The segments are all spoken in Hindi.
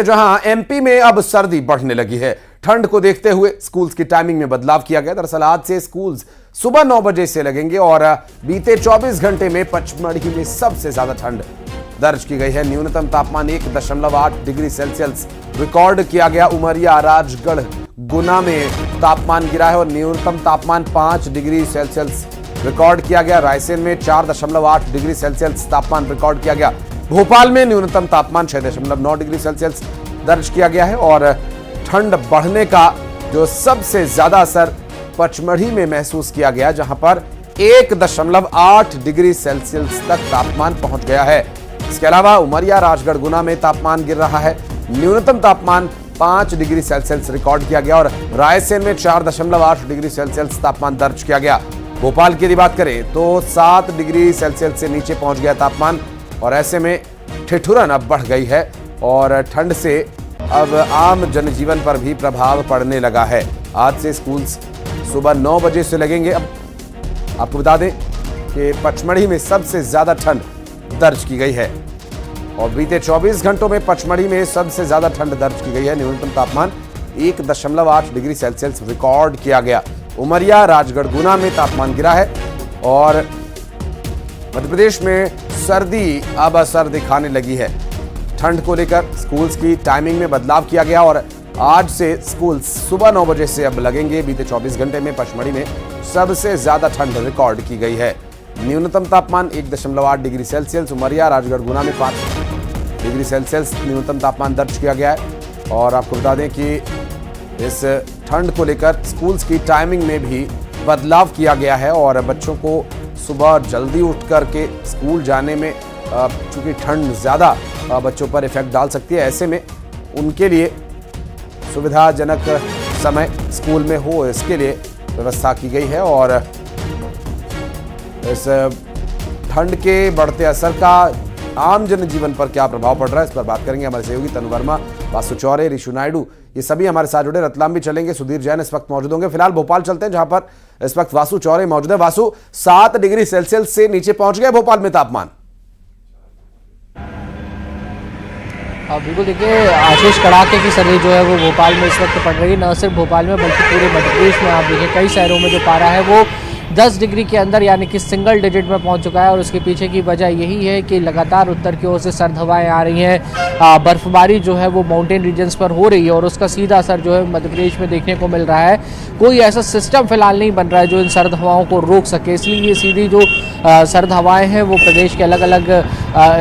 जहां एमपी में अब सर्दी बढ़ने लगी है। ठंड को देखते हुए स्कूल्स की टाइमिंग में बदलाव किया गया। दरअसल आज से स्कूल्स सुबह 9 बजे से लगेंगे और बीते 24 घंटे में पचमढ़ी में सबसे ज्यादा ठंड दर्ज की गई है। न्यूनतम तापमान 1.8 डिग्री सेल्सियस रिकॉर्ड किया गया। उमरिया, राजगढ़, गुना में तापमान गिरा है और न्यूनतम तापमान 5 डिग्री सेल्सियस रिकॉर्ड किया गया। रायसेन में 4.8 डिग्री सेल्सियस तापमान रिकॉर्ड किया गया। भोपाल में न्यूनतम तापमान 6.9 डिग्री सेल्सियस दर्ज किया गया है और ठंड बढ़ने का जो सबसे ज्यादा असर पचमढ़ी में महसूस किया गया, जहां पर 1.8 डिग्री सेल्सियस तक तापमान पहुंच गया है। इसके अलावा उमरिया, राजगढ़, गुना में तापमान गिर रहा है। न्यूनतम तापमान 5 डिग्री सेल्सियस रिकॉर्ड किया गया और रायसेन में 4.8 डिग्री सेल्सियस तापमान दर्ज किया गया। भोपाल की यदि बात करें तो 7 डिग्री सेल्सियस से नीचे पहुंच गया तापमान और ऐसे में ठिठुरन अब बढ़ गई है और ठंड से अब आम जनजीवन पर भी प्रभाव पड़ने लगा है। आज से स्कूल्स सुबह 9 बजे से लगेंगे। अब आपको बता दें कि पचमढ़ी में सबसे ज्यादा ठंड दर्ज की गई है और बीते 24 घंटों में पचमढ़ी में सबसे ज्यादा ठंड दर्ज की गई है। न्यूनतम तापमान 1.8 डिग्री सेल्सियस रिकॉर्ड किया गया। उमरिया, राजगढ़, गुना में तापमान गिरा है और मध्य प्रदेश में सर्दी अब असर दिखाने लगी है। ठंड को लेकर स्कूल्स की टाइमिंग में बदलाव किया गया और आज से स्कूल सुबह 9 बजे से अब लगेंगे। बीते 24 घंटे में पचमढ़ी में सबसे ज्यादा ठंड रिकॉर्ड की गई है। न्यूनतम तापमान 1.8 डिग्री सेल्सियस, उमरिया, राजगढ़, गुना में 5 डिग्री सेल्सियस न्यूनतम तापमान दर्ज किया गया है। और आपको बता दें कि इस ठंड को लेकर स्कूल्स की टाइमिंग में भी बदलाव किया गया है और बच्चों को सुबह जल्दी उठ करके स्कूल जाने में चूंकि ठंड ज़्यादा बच्चों पर इफेक्ट डाल सकती है, ऐसे में उनके लिए सुविधाजनक समय स्कूल में हो, इसके लिए व्यवस्था की गई है। और इस ठंड के बढ़ते असर का आम जनजीवन पर क्या प्रभाव पड़ रहा है, इस पर बात करेंगे हमारे सहयोगी तनु वर्मा, वासु चौरे, ऋषु नायडू, ये सभी हमारे साथ जुड़े। रतलाम भी चलेंगे, सुधीर जैन इस वक्त मौजूद होंगे। फिलहाल भोपाल चलते हैं जहां पर इस वक्त वासु चौरे मौजूद है। वासु, 7 डिग्री सेल्सियस से नीचे पहुंच गए भोपाल में तापमान। बिल्कुल, देखिए आशीष, कड़ाके की सर्दी जो है वो भोपाल में इस वक्त पड़ रही है। न सिर्फ भोपाल में बल्कि पूरे मध्य प्रदेश में आप देखिए कई शहरों में जो पारा है वो 10 डिग्री के अंदर यानी कि सिंगल डिजिट में पहुंच चुका है और उसके पीछे की वजह यही है कि लगातार उत्तर की ओर से सर्द हवाएं आ रही हैं। बर्फबारी जो है वो माउंटेन रीजन्स पर हो रही है और उसका सीधा असर जो है मध्य प्रदेश में देखने को मिल रहा है। कोई ऐसा सिस्टम फिलहाल नहीं बन रहा है जो इन सर्द हवाओं को रोक सके, इसलिए ये सीधी जो सर्द हवाएं हैं वो प्रदेश के अलग अलग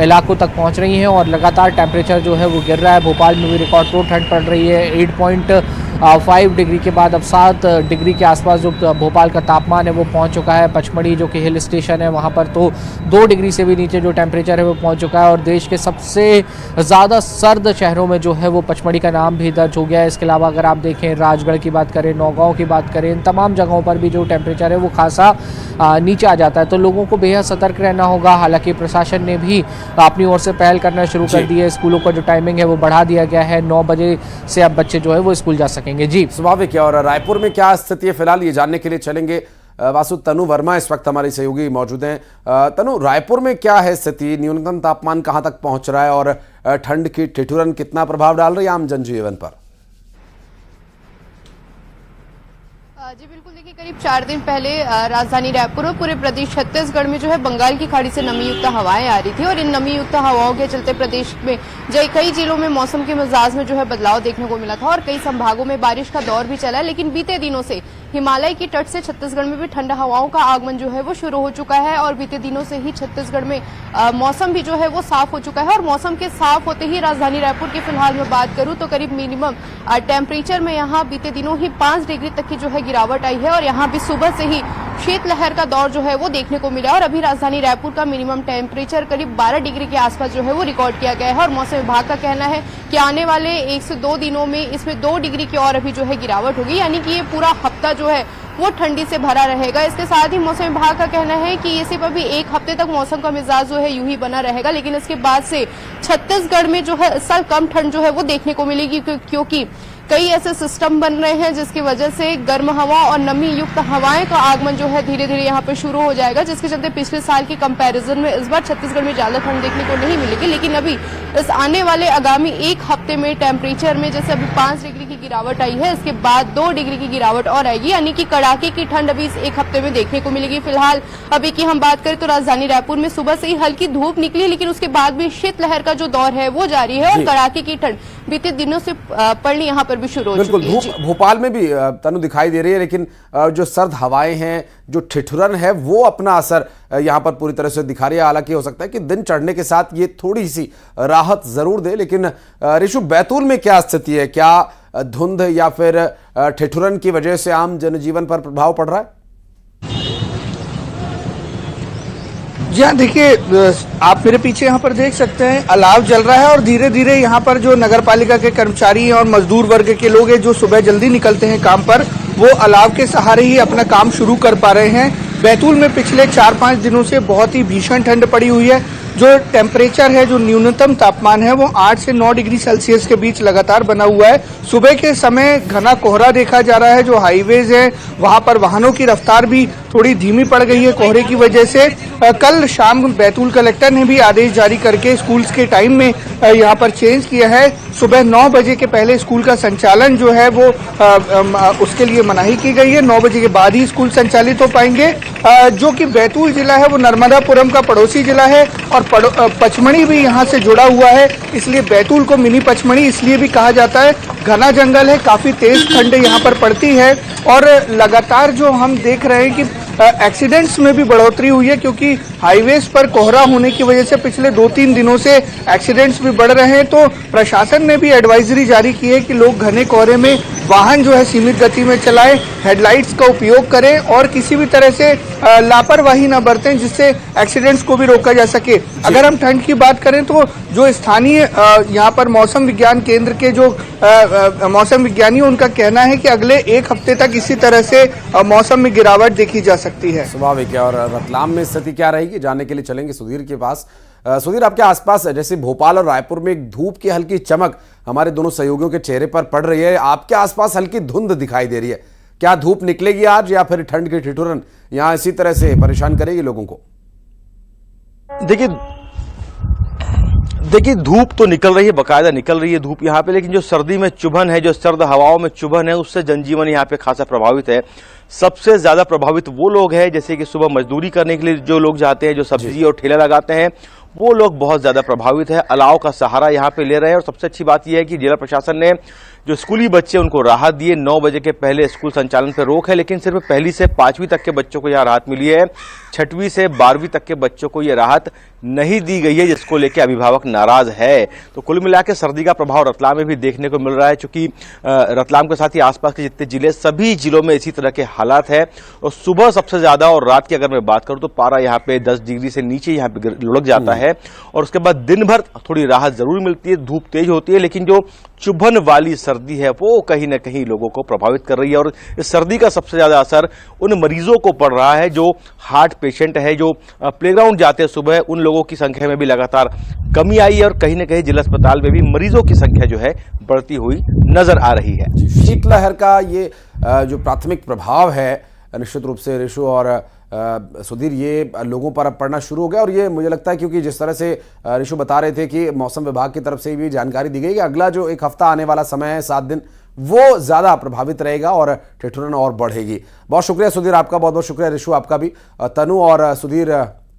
इलाकों तक पहुँच रही हैं और लगातार टेम्परेचर जो है वो गिर रहा है। भोपाल में भी रिकॉर्ड तोड़ ठंड पड़ रही है। 8.5 डिग्री के बाद अब 7 डिग्री के आसपास जो भोपाल का तापमान है वो पहुंच चुका है। पचमढ़ी जो कि हिल स्टेशन है वहां पर तो 2 डिग्री से भी नीचे जो टेम्परेचर है वो पहुंच चुका है और देश के सबसे ज़्यादा सर्द शहरों में जो है वो पचमढ़ी का नाम भी दर्ज हो गया है। इसके अलावा अगर आप देखें, राजगढ़ की बात करें, नौगांव की बात करें, इन तमाम जगहों पर भी जो टेम्परेचर है वो खासा नीचे आ जाता है। तो लोगों को बेहद सतर्क रहना होगा। हालांकि प्रशासन ने भी अपनी ओर से पहल करना शुरू कर दी है। स्कूलों का जो टाइमिंग है वो बढ़ा दिया गया है। 9 बजे से अब बच्चे जो है वो स्कूल जा सकेंगे। जी, स्वाभाविक है। और रायपुर में क्या स्थिति है फिलहाल, ये जानने के लिए चलेंगे वासु तनु वर्मा इस वक्त हमारी सहयोगी मौजूद हैं। तनु, रायपुर में क्या है स्थिति, न्यूनतम तापमान कहां तक पहुंच रहा है और ठंड की ठिठुरन कितना प्रभाव डाल रही है आम जनजीवन पर? जी बिल्कुल, देखिए करीब 4 दिन पहले राजधानी रायपुर और पूरे प्रदेश छत्तीसगढ़ में जो है बंगाल की खाड़ी से नमी युक्त हवाएं आ रही थी और इन नमी युक्त हवाओं के चलते प्रदेश में कई जिलों में मौसम के मिजाज में जो है बदलाव देखने को मिला था और कई संभागों में बारिश का दौर भी चला। लेकिन बीते दिनों से हिमालय की तट से छत्तीसगढ़ में भी ठंडा हवाओं का आगमन जो है वो शुरू हो चुका है और बीते दिनों से ही छत्तीसगढ़ में मौसम भी जो है वो साफ हो चुका है। और मौसम के साफ होते ही राजधानी रायपुर की फिलहाल मैं बात करूं तो करीब मिनिमम टेम्परेचर में यहाँ बीते दिनों ही 5 डिग्री तक की जो है गिरावट आई है और यहाँ भी सुबह से ही शीतलहर का दौर जो है वो देखने को मिला और अभी राजधानी रायपुर का मिनिमम टेम्परेचर करीब 12 डिग्री के आसपास जो है वो रिकॉर्ड किया गया है। और मौसम विभाग का कहना है कि आने वाले 1 से 2 दिनों में इसमें 2 डिग्री की और अभी जो है गिरावट होगी, यानी कि ये पूरा हफ्ता जो है वो ठंडी से भरा रहेगा। इसके साथ ही मौसम विभाग का कहना है कि ये सिर्फ अभी 1 हफ्ते तक मौसम का मिजाज जो है यूं ही बना रहेगा, लेकिन इसके बाद से छत्तीसगढ़ में जो है इस साल कम ठंड जो है वो देखने को मिलेगी, क्योंकि कई ऐसे सिस्टम बन रहे हैं जिसकी वजह से गर्म हवा और नमी युक्त हवाएं का आगमन जो है धीरे धीरे यहाँ पे शुरू हो जाएगा, जिसके चलते पिछले साल की कंपैरिजन में इस बार छत्तीसगढ़ में ज्यादा ठंड देखने को नहीं मिलेगी। लेकिन अभी इस आने वाले आगामी एक हफ्ते में टेम्परेचर में जैसे अभी 5 डिग्री की गिरावट आई है, इसके बाद 2 डिग्री की गिरावट और आएगी, यानी कि कड़ाके की ठंड अभी इस एक हफ्ते में देखने को मिलेगी। फिलहाल अभी की हम बात करें तो राजधानी रायपुर में सुबह से ही हल्की धूप निकली, लेकिन उसके बाद भी शीतलहर का जो दौर है वो जारी है और कड़ाके की ठंड बीते दिनों से पड़नी यहाँ पर भी शुरू हो चुकी है। धूप भोपाल में भी तनु दिखाई दे रही है, लेकिन जो सर्द हवाएं हैं, जो ठिठुरन है, वो अपना असर यहाँ पर पूरी तरह से दिखा रही है। हालांकि हो सकता है कि दिन चढ़ने के साथ ये थोड़ी सी राहत जरूर दे, लेकिन ऋषु, बैतूल में क्या स्थिति है? क्या धुंध या फिर ठिठुरन की वजह से आम जनजीवन पर प्रभाव पड़ रहा है? जी हाँ, देखिए, आप मेरे पीछे यहाँ पर देख सकते हैं अलाव जल रहा है और धीरे धीरे यहाँ पर जो नगर पालिका के कर्मचारी हैं और मजदूर वर्ग के लोग हैं जो सुबह जल्दी निकलते हैं काम पर, वो अलाव के सहारे ही अपना काम शुरू कर पा रहे हैं। बैतूल में पिछले 4-5 दिनों से बहुत ही भीषण ठंड पड़ी हुई है। जो टेम्परेचर है, जो न्यूनतम तापमान है, वो 8 से 9 डिग्री सेल्सियस के बीच लगातार बना हुआ है। सुबह के समय घना कोहरा देखा जा रहा है। जो हाईवेज है वहां पर वाहनों की रफ्तार भी थोड़ी धीमी पड़ गई है कोहरे की वजह से। कल शाम बैतूल कलेक्टर ने भी आदेश जारी करके स्कूल्स के टाइम में यहाँ पर चेंज किया है। सुबह 9 बजे के पहले स्कूल का संचालन जो है वो उसके लिए मनाही की गई है। 9 बजे के बाद ही स्कूल संचालित हो पाएंगे। जो कि बैतूल जिला है वो नर्मदापुरम का पड़ोसी जिला है और पचमढ़ी भी यहाँ से जुड़ा हुआ है, इसलिए बैतूल को मिनी पचमढ़ी इसलिए भी कहा जाता है। घना जंगल है, काफी तेज ठंड यहाँ पर पड़ती है और लगातार जो हम देख रहे हैं कि एक्सीडेंट्स में भी बढ़ोतरी हुई है, क्योंकि हाईवेज पर कोहरा होने की वजह से पिछले 2-3 दिनों से एक्सीडेंट्स भी बढ़ रहे हैं। तो प्रशासन ने भी एडवाइजरी जारी की है कि लोग घने कोहरे में वाहन जो है सीमित गति में चलाएं, हेडलाइट्स का उपयोग करें और किसी भी तरह से लापरवाही न बरतें, जिससे एक्सीडेंट्स को भी रोका जा सके। अगर हम ठंड की बात करें तो जो स्थानीय यहाँ पर मौसम विज्ञान केंद्र के जो मौसम विज्ञानी, उनका कहना है कि अगले एक हफ्ते तक इसी तरह से मौसम में गिरावट देखी जा सकती है। स्वाभाविक है। और रतलाम में स्थिति क्या रहेगी, जानने के लिए चलेंगे सुधीर के पास। सुधीर, आपके आसपास जैसे भोपाल और रायपुर में एक धूप की हल्की चमक हमारे दोनों सहयोगियों के चेहरे पर पड़ रही है, आपके आसपास हल्की धुंध दिखाई दे रही है। क्या धूप निकलेगी आज या फिर ठंड की ठिठुरन यहाँ इसी तरह से परेशान करेगी लोगों को? देखिए धूप तो निकल रही है, बाकायदा निकल रही है धूप यहाँ पे, लेकिन जो सर्दी में चुभन है, जो सर्द हवाओं में चुभन है, उससे जनजीवन यहाँ पे खासा प्रभावित है। सबसे ज्यादा प्रभावित वो लोग हैं जैसे कि सुबह मजदूरी करने के लिए जो लोग जाते हैं, जो सब्जी और ठेला लगाते हैं, वो लोग बहुत ज्यादा प्रभावित है। अलाव का सहारा यहाँ पे ले रहे हैं। और सबसे अच्छी बात यह है कि जिला प्रशासन ने जो स्कूली बच्चे उनको राहत दिए। 9 बजे के पहले स्कूल संचालन पर रोक है, लेकिन सिर्फ 1 से 5वीं तक के बच्चों को यह राहत मिली है। 6वीं से 12वीं तक के बच्चों को यह राहत नहीं दी गई है, जिसको लेकर अभिभावक नाराज है। तो कुल मिलाकर सर्दी का प्रभाव रतलाम में भी देखने को मिल रहा है, क्योंकि रतलाम के साथ ही आसपास के जितने जिले, सभी जिलों में इसी तरह के हालात है। और सुबह सबसे ज्यादा और रात की अगर मैं बात करूं तो पारा यहाँ पे 10 डिग्री से नीचे यहाँ पे लुढ़क जाता है। और उसके बाद दिन भर थोड़ी राहत जरूर मिलती है, धूप तेज होती है, लेकिन जो चुभन वाली सर्दी है वो कहीं ना कहीं लोगों को प्रभावित कर रही है। और इस सर्दी का सबसे ज्यादा असर उन मरीजों को पड़ रहा है जो हार्ट पेशेंट है, जो प्लेग्राउंड जाते हैं सुबह, उन लोगों की संख्या में भी लगातार कमी आई है। और कहीं ना कहीं जिला अस्पताल में भी मरीजों की संख्या जो है बढ़ती हुई नजर आ रही है। शीतलहर का ये जो प्राथमिक प्रभाव है, निश्चित रूप से ऋषु और सुधीर, ये लोगों पर अब पड़ना शुरू हो गया। और ये मुझे लगता है क्योंकि जिस तरह से ऋषु बता रहे थे कि मौसम विभाग की तरफ से भी जानकारी दी गई कि अगला जो एक हफ्ता आने वाला समय है, 7 दिन, वो ज्यादा प्रभावित रहेगा और ठिठुरन और बढ़ेगी। बहुत शुक्रिया सुधीर आपका, बहुत बहुत शुक्रिया ऋषु आपका भी। तनु और सुधीर,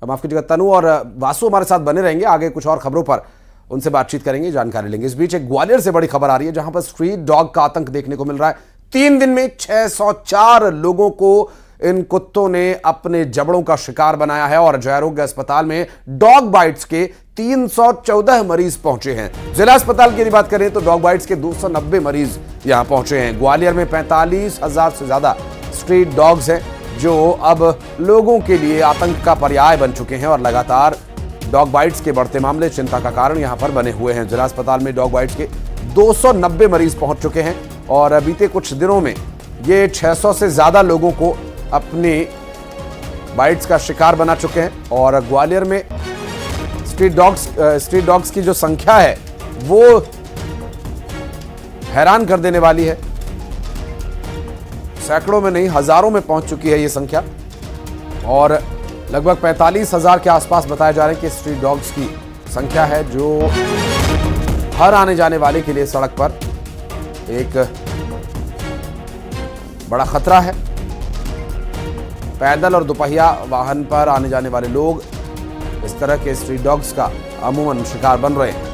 माफ कीजिएगा, तनु और वासु हमारे साथ बने रहेंगे। आगे कुछ और खबरों पर उनसे बातचीत करेंगे, जानकारी लेंगे। इस बीच एक ग्वालियर से बड़ी खबर आ रही है, जहां पर स्ट्रीट डॉग का आतंक देखने को मिल रहा है। 3 दिन में 604 लोगों को इन कुत्तों ने अपने जबड़ों का शिकार बनाया है। और जयरोग्य अस्पताल में डॉग बाइट्स के 314 मरीज पहुंचे हैं। जिला अस्पताल की बात करें तो डॉग बाइट्स के 290 मरीज यहां पहुंचे हैं। ग्वालियर में 45,000 से ज्यादा स्ट्रीट डॉग्स हैं, जो अब लोगों के लिए आतंक का पर्याय बन चुके हैं। और लगातार डॉग बाइट्स के बढ़ते मामले चिंता का कारण यहां पर बने हुए हैं। जिला अस्पताल में डॉग बाइट्स के 290 मरीज पहुंच चुके हैं और बीते कुछ दिनों में ये 600 से ज्यादा लोगों को अपने बाइट्स का शिकार बना चुके हैं। और ग्वालियर में स्ट्रीट डॉग्स की जो संख्या है वो हैरान कर देने वाली है। सैकड़ों में नहीं, हजारों में पहुंच चुकी है ये संख्या और लगभग 45,000 के आसपास बताया जा रहा है कि स्ट्रीट डॉग्स की संख्या है, जो हर आने जाने वाले के लिए सड़क पर एक बड़ा खतरा है। पैदल और दोपहिया वाहन पर आने जाने वाले लोग इस तरह के स्ट्रीट डॉग्स का अमूमन शिकार बन रहे हैं।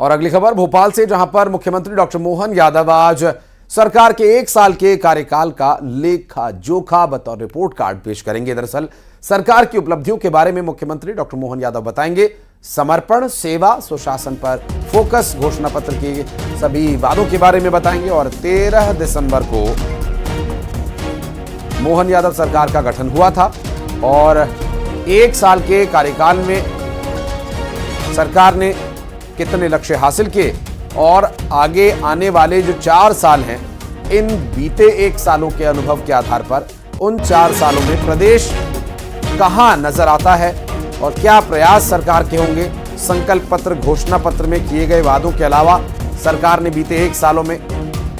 और अगली खबर भोपाल से, जहां पर मुख्यमंत्री डॉक्टर मोहन यादव आज सरकार के 1 साल के कार्यकाल का लेखा जोखा बतौर रिपोर्ट कार्ड पेश करेंगे। दरअसल सरकार की उपलब्धियों के बारे में मुख्यमंत्री डॉक्टर मोहन यादव बताएंगे। समर्पण, सेवा, सुशासन पर फोकस, घोषणा पत्र के सभी वादों के बारे में बताएंगे। और 13 दिसंबर को मोहन यादव सरकार का गठन हुआ था और 1 साल के कार्यकाल में सरकार ने कितने लक्ष्य हासिल किए और आगे आने वाले जो 4 साल हैं, इन बीते 1 सालों के अनुभव के आधार पर उन 4 सालों में प्रदेश कहां नजर आता है और क्या प्रयास सरकार के होंगे। संकल्प पत्र, घोषणा पत्र में किए गए वादों के अलावा सरकार ने बीते 1 सालों में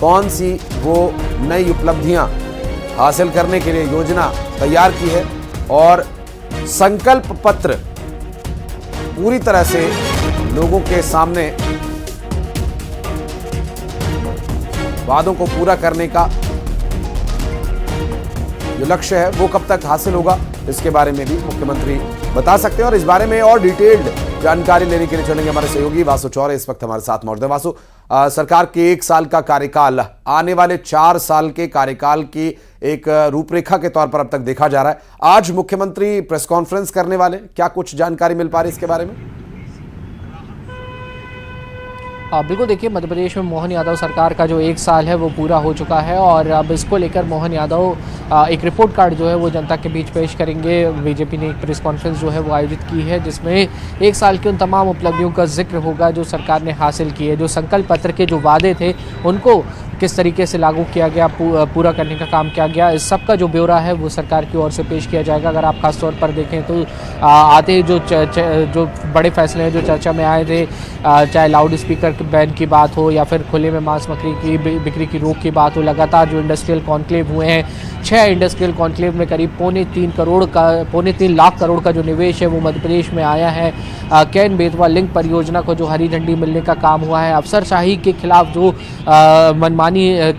कौन सी वो नई उपलब्धियां हासिल करने के लिए योजना तैयार की है और संकल्प पत्र पूरी तरह से लोगों के सामने वादों को पूरा करने का जो लक्ष्य है वो कब तक हासिल होगा, इसके बारे में भी मुख्यमंत्री बता सकते हैं। और इस बारे में और डिटेल्ड जानकारी लेने के लिए चलेंगे हमारे सहयोगी वासु चौरे इस वक्त हमारे साथ मौजूद है। वासु, सरकार के 1 साल का कार्यकाल आने वाले 4 साल के कार्यकाल की एक रूपरेखा के तौर पर अब तक देखा जा रहा है। आज मुख्यमंत्री प्रेस कॉन्फ्रेंस करने वाले, क्या कुछ जानकारी मिल पा रही है इसके बारे में? बिल्कुल, देखिए मध्य प्रदेश में मोहन यादव सरकार का जो 1 साल है वो पूरा हो चुका है और अब इसको लेकर मोहन यादव एक रिपोर्ट कार्ड जो है वो जनता के बीच पेश करेंगे। बीजेपी ने एक प्रेस कॉन्फ्रेंस जो है वो आयोजित की है जिसमें 1 साल की उन तमाम उपलब्धियों का जिक्र होगा जो सरकार ने हासिल की है। जो संकल्प पत्र के जो वादे थे उनको किस तरीके से लागू किया गया, पूरा करने का काम किया गया, इस सब का जो ब्यौरा है वो सरकार की ओर से पेश किया जाएगा। अगर आप खास तौर पर देखें तो आते ही जो बड़े फैसले हैं जो चर्चा में आए थे, चाहे लाउड स्पीकर बैन की बात हो या फिर खुले में मांस मछली की बिक्री की रोक की बात हो, लगातार जो इंडस्ट्रियल कॉन्क्लेव हुए हैं, 6 इंडस्ट्रियल कॉन्क्लेव में करीब 3.25 लाख करोड़ का जो निवेश है वो मध्य प्रदेश में आया है। कैन बेतवा लिंक परियोजना को जो हरी झंडी मिलने का काम हुआ है। अफसरशाही के खिलाफ जो मनमानी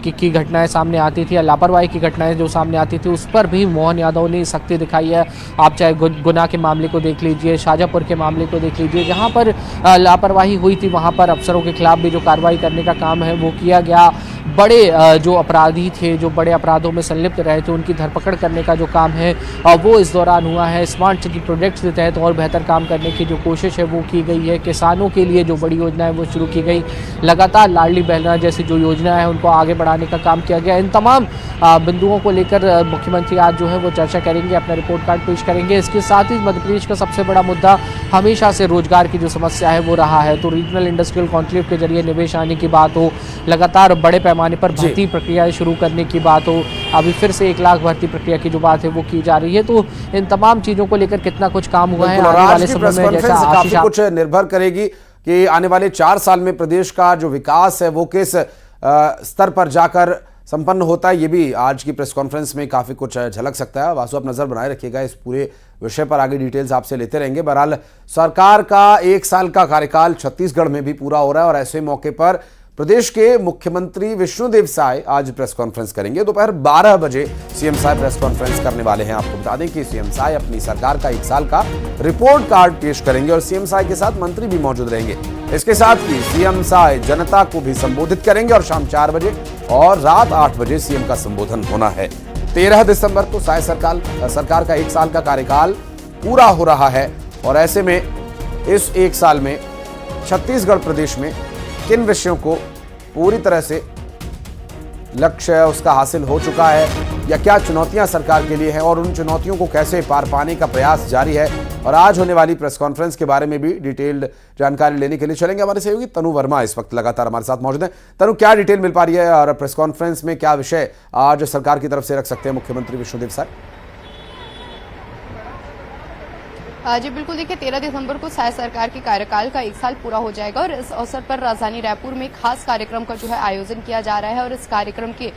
की घटनाएं सामने आती थी या लापरवाही की घटनाएं जो सामने आती थी, उस पर भी मोहन यादव ने सख्ती दिखाई है। आप चाहे गुना के मामले को देख लीजिए, शाजापुर के मामले को देख लीजिए, जहां पर लापरवाही हुई थी वहां पर अफसरों के खिलाफ भी जो कार्रवाई करने का काम है वो किया गया। बड़े जो अपराधी थे, जो बड़े अपराधों में संलिप्त रहे थे, उनकी धरपकड़ करने का जो काम है वो इस दौरान हुआ है। स्मार्ट सिटी प्रोजेक्ट्स के तहत और बेहतर काम करने की जो कोशिश है वो की गई है। किसानों के लिए जो बड़ी योजना है वो शुरू की गई। लगातार लाडली बहना जैसी जो योजना है उनको आगे बढ़ाने का काम किया गया। इन तमाम बिंदुओं को लेकर मुख्यमंत्री आज जो है वो चर्चा करेंगे, अपना रिपोर्ट कार्ड पेश करेंगे। इसके साथ ही मध्य प्रदेश का सबसे बड़ा मुद्दा हमेशा से रोजगार की जो समस्या है वो रहा है। तो रीजनल इंडस्ट्रियल कॉन्क्लेव के जरिए निवेश आने की बात हो, लगातार बड़े पैमाने पर भर्ती प्रक्रियाएं शुरू करने की बात हो, अभी फिर से 1 लाख भर्ती प्रक्रिया की जो बात है वो की जा रही है। तो इन तमाम चीजों को लेकर कितना कुछ काम हुआ है आने वाले समय में, जैसा काफी कुछ निर्भर करेगी कि आने वाले 4 साल में प्रदेश का जो विकास है वो किस स्तर पर जाकर संपन्न होता है, ये भी आज की प्रेस कॉन्फ्रेंस में काफी कुछ झलक सकता है। वासु, आप नजर बनाए रखिएगा इस पूरे विषय पर, आगे डिटेल्स आपसे लेते रहेंगे। बहरहाल सरकार का 1 साल का कार्यकाल छत्तीसगढ़ में भी पूरा हो रहा है और ऐसे मौके पर प्रदेश के मुख्यमंत्री विष्णुदेव साय आज प्रेस कॉन्फ्रेंस करेंगे। दोपहर 12 बजे सीएम साय प्रेस कॉन्फ्रेंस करने वाले हैं। आपको बता दें कि सीएम साय अपनी सरकार का 1 साल का रिपोर्ट कार्ड पेश करेंगे और सीएम साय के साथ मंत्री भी मौजूद रहेंगे। इसके साथ ही सीएम साय जनता को भी संबोधित करेंगे और शाम 4 बजे और रात 8 बजे सीएम का संबोधन होना है। 13 दिसंबर को साय सरकार का 1 साल का कार्यकाल पूरा हो रहा है और ऐसे में इस 1 साल में छत्तीसगढ़ प्रदेश में किन विषयों को पूरी तरह से लक्ष्य उसका हासिल हो चुका है या क्या चुनौतियां सरकार के लिए हैं और उन चुनौतियों को कैसे पार पाने का प्रयास जारी है। और आज होने वाली प्रेस कॉन्फ्रेंस के बारे में भी डिटेल्ड जानकारी लेने के लिए चलेंगे हमारे सहयोगी तनु वर्मा इस वक्त लगातार हमारे साथ मौजूद हैं। तनु, क्या डिटेल मिल पा रही है और प्रेस कॉन्फ्रेंस में क्या विषय आज सरकार की तरफ से रख सकते हैं मुख्यमंत्री विष्णुदेव साय? जी बिल्कुल, देखिए 13 दिसंबर को साय सरकार के कार्यकाल का 1 साल पूरा हो जाएगा और इस अवसर पर राजधानी रायपुर में खास कार्यक्रम का जो है आयोजन किया जा रहा है और इस कार्यक्रम के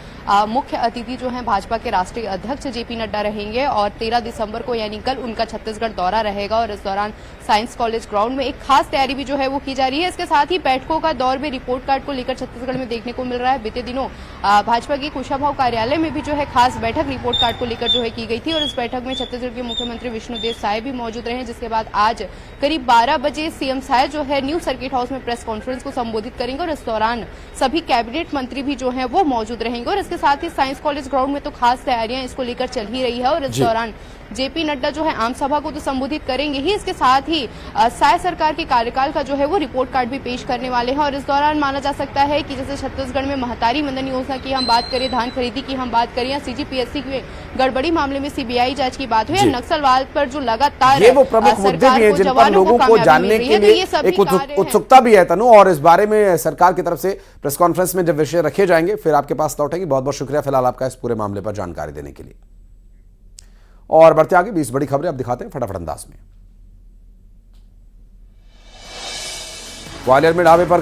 मुख्य अतिथि जो हैं भाजपा के राष्ट्रीय अध्यक्ष जेपी नड्डा रहेंगे और 13 दिसंबर को यानी कल उनका छत्तीसगढ़ दौरा रहेगा और इस दौरान साइंस कॉलेज ग्राउंड में एक खास तैयारी भी जो है वो की जा रही है। इसके साथ ही बैठकों का दौर भी रिपोर्ट कार्ड को लेकर छत्तीसगढ़ में देखने को मिल रहा है। बीते दिनों भाजपा के कुशाभाऊ कार्यालय में भी जो है खास बैठक रिपोर्ट कार्ड को लेकर जो है की गई थी और इस बैठक में छत्तीसगढ़ के मुख्यमंत्री विष्णुदेव साय भी मौजूद रहे, जिसके बाद आज करीब 12 बजे सीएम साय जो है न्यू सर्किट हाउस में प्रेस कॉन्फ्रेंस को संबोधित करेंगे और इस दौरान सभी कैबिनेट मंत्री भी जो हैं वो मौजूद रहेंगे और इसके साथ ही साइंस कॉलेज ग्राउंड में तो खास तैयारियां इसको लेकर चल ही रही है और इस दौरान जेपी नड्डा जो है आम सभा को तो संबोधित करेंगे ही, इसके साथ ही साय सरकार के कार्यकाल का जो है वो रिपोर्ट कार्ड भी पेश करने वाले हैं और इस दौरान माना जा सकता है कि जैसे छत्तीसगढ़ में महतारी मंदन योजना की हम बात करें, धान खरीदी की हम बात करें या सीजीपीएससी के गड़बड़ी मामले में सीबीआई जांच की बात हो या नक्सलवाद पर जो लगातार ये वो प्रमुख मुद्दे भी हैं जिन पर लोगों को जानने के लिए एक उत्सुकता भी है तनु, और इस बारे में सरकार की तरफ से प्रेस कॉन्फ्रेंस में जब विषय रखे जाएंगे फिर आपके पास लौटेंगे। बहुत बहुत शुक्रिया फिलहाल आपका इस पूरे मामले पर जानकारी देने के लिए। और बढ़ते आगे 20 बड़ी खबरें अब दिखाते हैं फटाफट अंदाज में। ग्वालियर में ढाबे पर